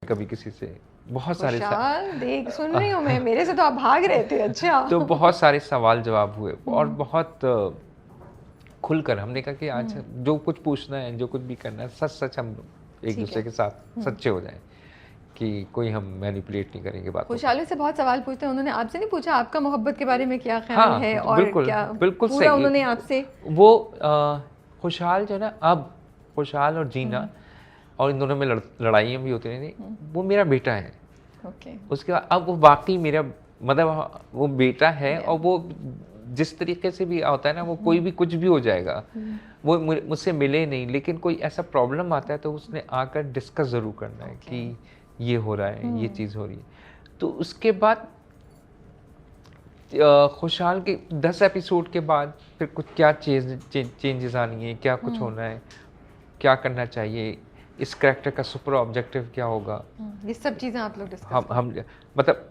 कभी किसी से बहुत सारे खुशहाल देख सुन रही हूँ मैं, मेरे से तो आप भाग रहे थे। अच्छा तो बहुत सारे सवाल जवाब हुए और बहुत खुलकर हमने कहा कि आज जो कुछ पूछना है, जो कुछ भी करना है, सच सच हम एक ठीक दूसरे है। के साथ सच्चे हो जाएं कि कोई हम मैनिपुलेट नहीं करेंगे बातों को। खुशहाली से बहुत सवाल पूछते हैं। उन्होंने आपसे नहीं पूछा आपका मोहब्बत के बारे में क्या ख्याल हाँ है और बिल्कुल क्या बिल्कुल पूरा सही। उन्होंने आपसे वो खुशहाल जो है ना, अब खुशहाल और जीना और इन दोनों में लड़ाइयाँ भी होती रही, वो मेरा बेटा है। ओके उसके बाद अब वो वाकई मेरा मतलब वो बेटा है और वो जिस तरीके से भी होता है ना, वो कोई भी कुछ भी हो जाएगा, वो मुझसे मिले नहीं, लेकिन कोई ऐसा प्रॉब्लम आता है तो उसने आकर डिस्कस ज़रूर करना है कि ये हो रहा है, ये चीज़ हो रही है। तो उसके बाद खुशहाल के 10 एपिसोड के बाद फिर कुछ क्या चेंजेस आनी है, क्या कुछ होना है, क्या करना चाहिए, इस कैरेक्टर का सुपर ऑब्जेक्टिव क्या होगा, ये सब चीज़ें आप लोग डिस्कस हम मतलब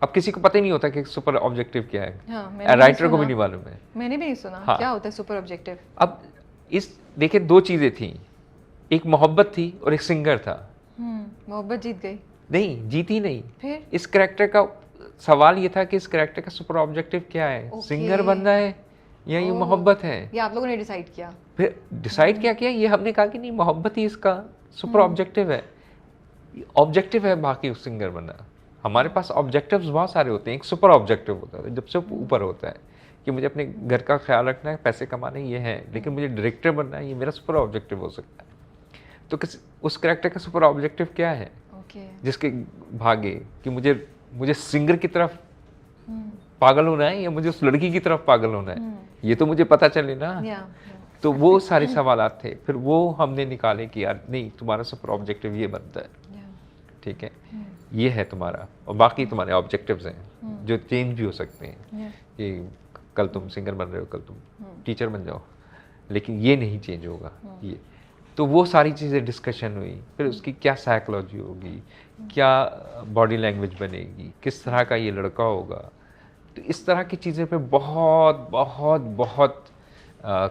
अब किसी को पता ही नहीं होता कि सुपर ऑब्जेक्टिव क्या है। हाँ, मैंने राइटर नहीं को भी सुना। नहीं मालूम है। मैंने भी नहीं सुना। हाँ। क्या होता है सुपर ऑब्जेक्टिव? अब इस देखिए दो चीज़ें थी, एक मोहब्बत थी और एक सिंगर था। मोहब्बत जीत गई। नहीं जीती नहीं, फिर इस कैरेक्टर का सवाल ये था कि इस कैरेक्टर का सुपर ऑब्जेक्टिव क्या है, सिंगर बनना है या ये मोहब्बत है। ये आप लोगों ने डिसाइड किया? फिर डिसाइड क्या किया, ये हमने कहा कि नहीं, मोहब्बत ही इसका सुपर ऑब्जेक्टिव है। ऑब्जेक्टिव है बाकी उस सिंगर बनना। हमारे पास ऑब्जेक्टिव्स बहुत सारे होते हैं, एक सुपर ऑब्जेक्टिव होता है जब से ऊपर होता है कि मुझे अपने घर का ख्याल रखना है, पैसे कमाने ये है, लेकिन मुझे डायरेक्टर बनना है, ये मेरा सुपर ऑब्जेक्टिव हो सकता है। तो उस कैरेक्टर का सुपर ऑब्जेक्टिव क्या है? जिसके भागे कि मुझे सिंगर की तरफ पागल होना है या मुझे उस लड़की की तरफ पागल होना है, ये तो मुझे पता चले ना। तो वो सारे सवालात थे, फिर वो हमने निकाले कि यार नहीं, तुम्हारा सुपर ऑब्जेक्टिव ये बनता है, ठीक है, ये है तुम्हारा, और बाकी तुम्हारे ऑब्जेक्टिव्स हैं जो चेंज भी हो सकते हैं कि कल तुम सिंगर बन रहे हो, कल तुम टीचर बन जाओ, लेकिन ये नहीं चेंज होगा ये। तो वो सारी चीज़ें डिस्कशन हुई, फिर उसकी क्या साइकोलॉजी होगी, क्या बॉडी लैंग्वेज बनेगी, किस तरह का ये लड़का होगा। तो इस तरह की चीज़ें पे बहुत बहुत बहुत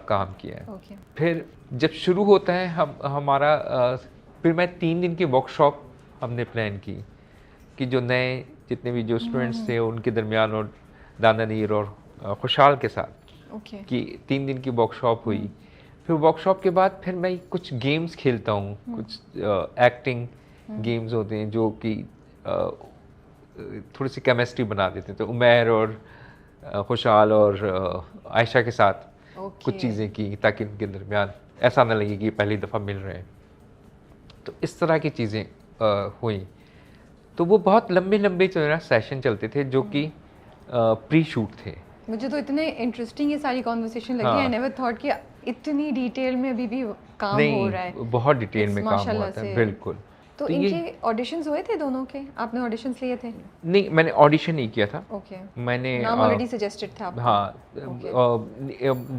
काम किया है। फिर जब शुरू होता है हमारा फिर मैं 3 दिन की वर्कशॉप हमने प्लान की कि जो नए जितने भी जो स्टूडेंट्स थे उनके दरमियान और दानानीर और खुशहाल के साथ कि 3 दिन की वर्कशॉप हुई। फिर वर्कशॉप के बाद फिर मैं कुछ गेम्स खेलता हूँ, कुछ एक्टिंग गेम्स होते हैं जो कि थोड़ी सी केमिस्ट्री बना देते हैं। तो उमैर और खुशहाल और आयशा के साथ कुछ चीज़ें की ताकि उनके दरमियान ऐसा ना लगे कि पहली दफ़ा मिल रहे हैं। तो इस तरह की चीज़ें हुई। तो वो बहुत लंबे लंबे जो है ना सेशन चलते थे जो कि प्री शूट थे। मुझे तो इतने इंटरेस्टिंग ये सारी कॉन्वर्सेशन लगी। आई नेवर थॉट कि इतनी डिटेल में अभी भी काम हो रहा है। बहुत डिटेल में काम होता है, बिल्कुल। तो इनके ऑडिशंस हुए थे दोनों के? आपने ऑडिशंस लिए थे? नहीं, मैंने ऑडिशन नहीं किया था। मैंने नाम ऑलरेडी सजेस्टेड था आपको? हाँ,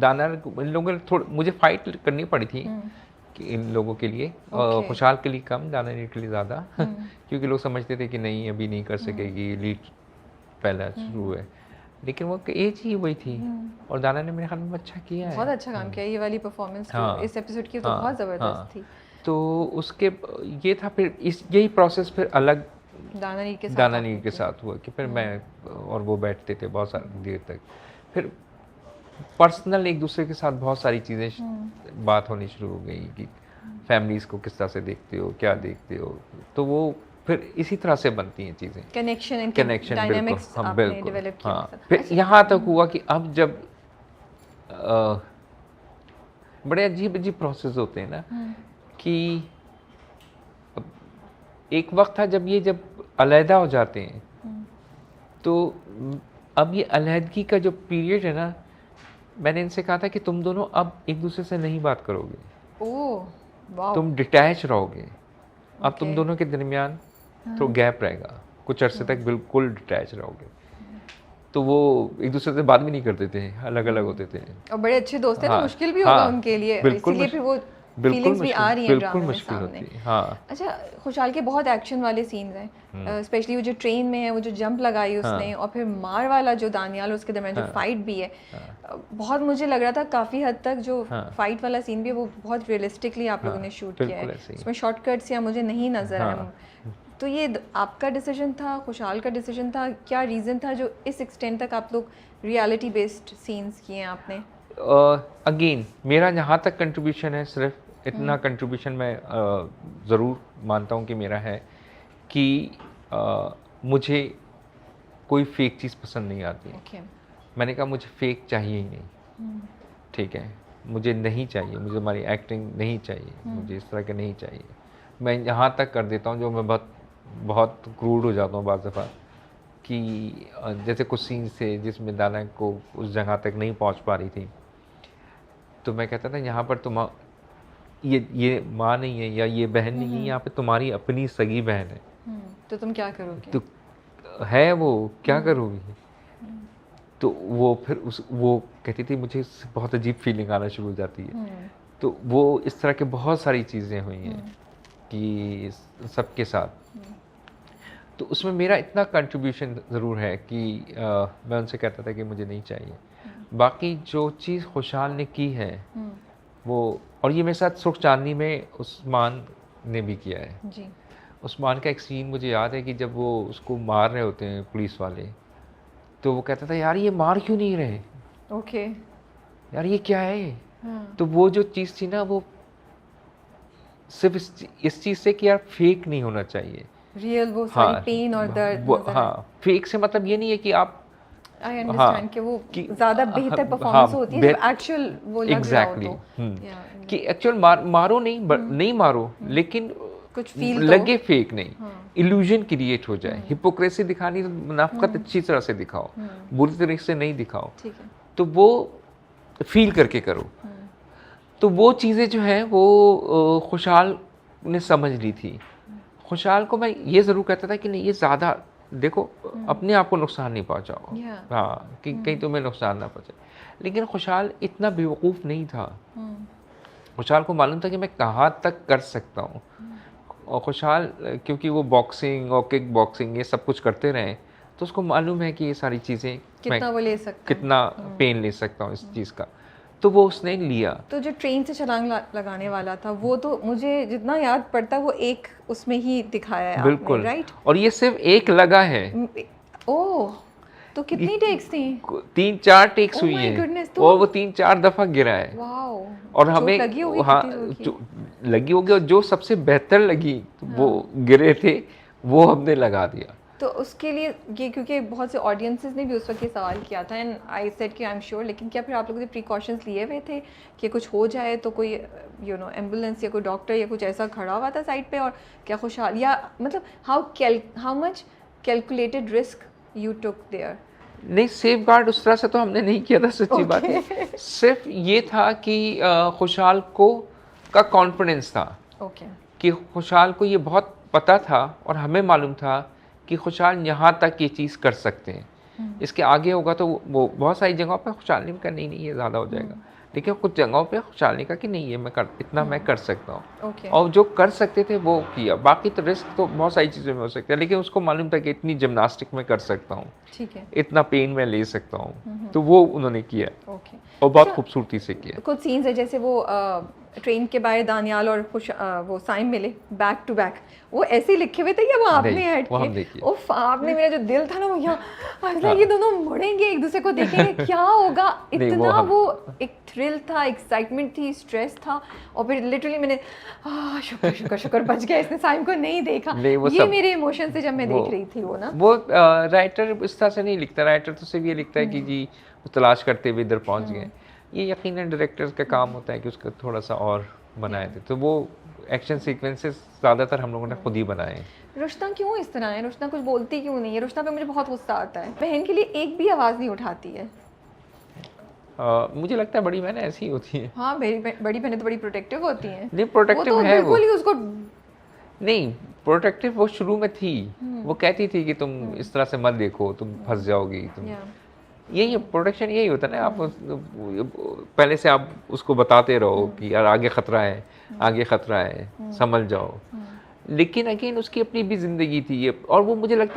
दाना इन लोगों ने थोड़ा मुझे फाइट करनी पड़ी थी कि इन लोगों के लिए, खुशहाल के लिए कम, दाना के लिए ज़्यादा क्योंकि लोग समझते थे कि नहीं अभी नहीं कर सकेगी, लीड पहला शुरू है, लेकिन वो एज ही वही थी और दाना ने मेरे ख्याल में अच्छा किया है, बहुत अच्छा काम किया। ये वाली परफॉर्मेंस इस एपिसोड की तो बहुत ज़बरदस्त थी। तो उसके ये था। फिर यही प्रोसेस फिर अलग दानानीर के साथ हुआ कि फिर मैं और वो बैठते थे बहुत सारी देर तक। फिर पर्सनल एक दूसरे के साथ बहुत सारी चीज़ें बात होनी शुरू हो गई कि फैमिलीज़ को किस तरह से देखते हो, क्या देखते हो। तो वो फिर इसी तरह से बनती हैं चीज़ें, कनेक्शन बिल्कुल। हाँ बिल्कुल। हाँ, फिर यहाँ तक हुआ कि अब जब बड़े अजीब अजीब प्रोसेस होते हैं ना कि एक वक्त था जब अलहदा हो जाते हैं तो अब ये अलहदगी का जो पीरियड है ना, मैंने इनसे कहा था कि तुम दोनों अब एक दूसरे से नहीं बात करोगे, तुम डिटैच रहोगे। अब तुम दोनों के दरमियान तो गैप रहेगा, कुछ अरसे तक बिल्कुल डिटैच रहोगे। तो वो एक दूसरे से बात भी नहीं करते थे, अलग अलग होते थे और बड़े अच्छे दोस्त थे। तो मुश्किल भी होगा उनके लिए, बिल्कुल इसलिए फिर वो बिल्कुल फीलिंग्स भी आ रही हैं बिल्कुल ड्रामे में मुश्किल सामने। होती है, हाँ। अच्छा, खुशहाल के बहुत एक्शन वाले सीन्स हैं, स्पेशली वो जो ट्रेन में है, वो जो जंप लगाई उसने, और फिर मार वाला जो दानियाल उसके दरमियान जो फाइट भी है, बहुत मुझे लग रहा था काफ़ी हद तक जो फाइट वाला सीन भी है वो बहुत रियलिस्टिकली आप लोगों ने शूट किया है, उसमें शॉर्टकट्स या मुझे नहीं नजर आए। तो ये आपका डिसीजन था, खुशहाल का डिसीजन था, क्या रीज़न था जो इस एक्सटेंट तक आप लोग रियलिटी बेस्ड सीन्स किए हैं आपने? अगेन मेरा यहाँ तक कंट्रीब्यूशन है, सिर्फ इतना कंट्रीब्यूशन मैं ज़रूर मानता हूँ कि मेरा है कि मुझे कोई फेक चीज़ पसंद नहीं आती। Okay. मैंने कहा मुझे फेक चाहिए ही नहीं, ठीक है, मुझे नहीं चाहिए, मुझे हमारी एक्टिंग नहीं चाहिए, मुझे इस तरह के नहीं चाहिए। मैं यहाँ तक कर देता हूँ जो मैं बहुत क्रूड हो जाता हूँ बाज़ दफ़ा कि जैसे कुछ सीन थे जिसमें दाना को उस जगह तक नहीं पहुँच पा रही थी, तो मैं कहता था यहाँ पर तुम ये माँ नहीं है या ये बहन नहीं है, यहाँ पे तुम्हारी अपनी सगी बहन है, तो तुम क्या करोगे? तो है वो क्या करोगी? तो वो फिर वो कहती थी, मुझे इससे बहुत अजीब फीलिंग आना शुरू हो जाती है। तो वो इस तरह के बहुत सारी चीज़ें हुई हैं कि सबके साथ, तो उसमें मेरा इतना कंट्रीब्यूशन ज़रूर है कि मैं उनसे कहता था कि मुझे नहीं चाहिए। बाकी जो चीज़ खुशहाल ने की है वो, और ये मेरे साथ सुख चांदनी में उस्मान ने भी किया है जी। उस्मान का एक सीन मुझे याद है कि जब वो उसको मार रहे होते हैं पुलिस वाले, तो वो कहता था यार ये मार क्यों नहीं रहे, ओके यार ये क्या है। तो वो जो चीज़ थी ना, वो सिर्फ इस चीज़ से कि यार फेक नहीं होना चाहिए, रियल वो सारी पेन और दर्द। हाँ, फेक से मतलब ये नहीं है कि आप, आई अंडरस्टैंड कि वो ज़्यादा बेहतर परफॉर्मेंस होती है एक्चुअल वो लग रहा हो तो कि एक्चुअल मारो नहीं मारो, लेकिन कुछ फील लगे फेक नहीं, इल्यूजन क्रिएट हो जाए। हिपोक्रेसी दिखानी तो मुनाफिकत अच्छी तरह से दिखाओ, बुरी तरीके से नहीं दिखाओ, ठीक है, तो वो फील करके करो। तो वो चीज़ें जो हैं वो खुशहाल ने समझ ली थी। खुशहाल को मैं ये ज़रूर कहता था कि नहीं, ये ज़्यादा देखो, अपने आप को नुकसान नहीं पहुंचाओ, हाँ, कि कहीं तुम्हें नुकसान ना पहुंचे। लेकिन खुशहाल इतना बेवकूफ़ नहीं था। खुशहाल को मालूम था कि मैं कहाँ तक कर सकता हूँ, और खुशहाल क्योंकि वो बॉक्सिंग और किक बॉक्सिंग ये सब कुछ करते रहे, तो उसको मालूम है कि ये सारी चीज़ें कितना वो ले सकता, कितना पेन ले सकता हूँ इस चीज़ का, तो वो उसने लिया। तो जो ट्रेन से छलांग लगाने वाला था वो तो मुझे जितना याद पड़ता वो एक उसमें ही दिखाया है बिल्कुल, राइट? और ये सिर्फ एक लगा है। ओह, तो कितनी टेक्स थी? 3-4 टेक्स हुई है, और वो 3-4 दफा गिरा है। वाओ, और हमें लगी होगी, हाँ लगी होगी, और जो सबसे बेहतर लगी वो गिरे थे वो हमने लगा दिया। तो उसके लिए ये, क्योंकि बहुत से ऑडियंसेस ने भी उस वक्त ये सवाल किया था, एंड आई सेड कि आई एम श्योर, लेकिन क्या फिर आप लोगों ने प्रिकॉशंस लिए हुए थे कि कुछ हो जाए तो कोई एम्बुलेंस या कोई डॉक्टर या कुछ ऐसा खड़ा हुआ था साइड पे? और क्या खुशहाल, या मतलब how much calculated risk you took there? नहीं, सेफ गार्ड उस तरह से तो हमने नहीं किया था, सच्ची बात है। सिर्फ ये था कि खुशहाल का कॉन्फिडेंस था कि खुशहाल को ये बहुत पता था और हमें मालूम था कि खुशहाल यहाँ तक ये चीज़ कर सकते हैं, इसके आगे होगा तो वो बहुत सारी जगहों पर खुशहाल ने कहा नहीं ये ज़्यादा हो जाएगा, लेकिन कुछ जगहों पे खुशहाल ने कहा कि नहीं ये इतना मैं कर सकता हूँ। और जो कर सकते थे वो किया। बाकी तो रिस्क तो बहुत सारी चीज़ों में हो सकता है, लेकिन उसको मालूम था कि इतनी जिम्नास्टिक में कर सकता हूँ, ठीक है, इतना पेन में ले सकता हूँ, तो वो उन्होंने किया और बहुत खूबसूरती से किया। कुछ सीन्स है जैसे वो ट्रेन के बाहर दानियाल और वो साइम मिले बैक टू बैक, वो ऐसे ही लिखे हुए थे या वो आपने ऐड किए? उफ, आपने, मेरा जो दिल था ना वो यहाँ, ये दोनों मुड़ेंगे एक दूसरे को देखेंगे क्या होगा, इतना वो एक थ्रिल था, एक्साइटमेंट थी, स्ट्रेस था, और फिर लिटरली मैंने शुक्र शुक्र शुक्र बच गया इसने साइम को नहीं देखा। ये मेरे इमोशन से जब मैं देख रही थी वो राइटर इस तरह से नहीं लिखता, राइटर तो सिर्फ ये लिखता है कि जी तलाश करते हुए इधर पहुंच गए। ये यकीनन डायरेक्टर का काम होता है कि उसका थोड़ा सा और बनाए थे, तो वो एक्शन सीक्वेंसेस ज़्यादातर हम लोगों ने खुद ही बनाए। रुश्ता क्यों इस तरह है? रुश्ता कुछ बोलती क्यों नहीं है? रुश्ता पे मुझे बहुत गुस्सा आता है, बहन के लिए एक भी आवाज़ नहीं उठाती है। मुझे लगता है बड़ी बहनें ऐसी होती हैं। हाँ, बड़ी बहनें तो बड़ी प्रोटेक्टिव होती हैं। नहीं, प्रोटेक्टिव है वो, बिल्कुल ही उसको नहीं, प्रोटेक्टिव वो शुरू में थी, वो कहती थी कि तुम इस तरह से मत देखो, तुम फंस जाओगी, तुम यही प्रोटेक्शन यही होता है ना, आप पहले से आप उसको बताते रहो कि यार आगे खतरा है, आगे खतरा है, समझ जाओ। लेकिन अगेन उसकी अपनी भी जिंदगी थी, और वो मुझे लगता है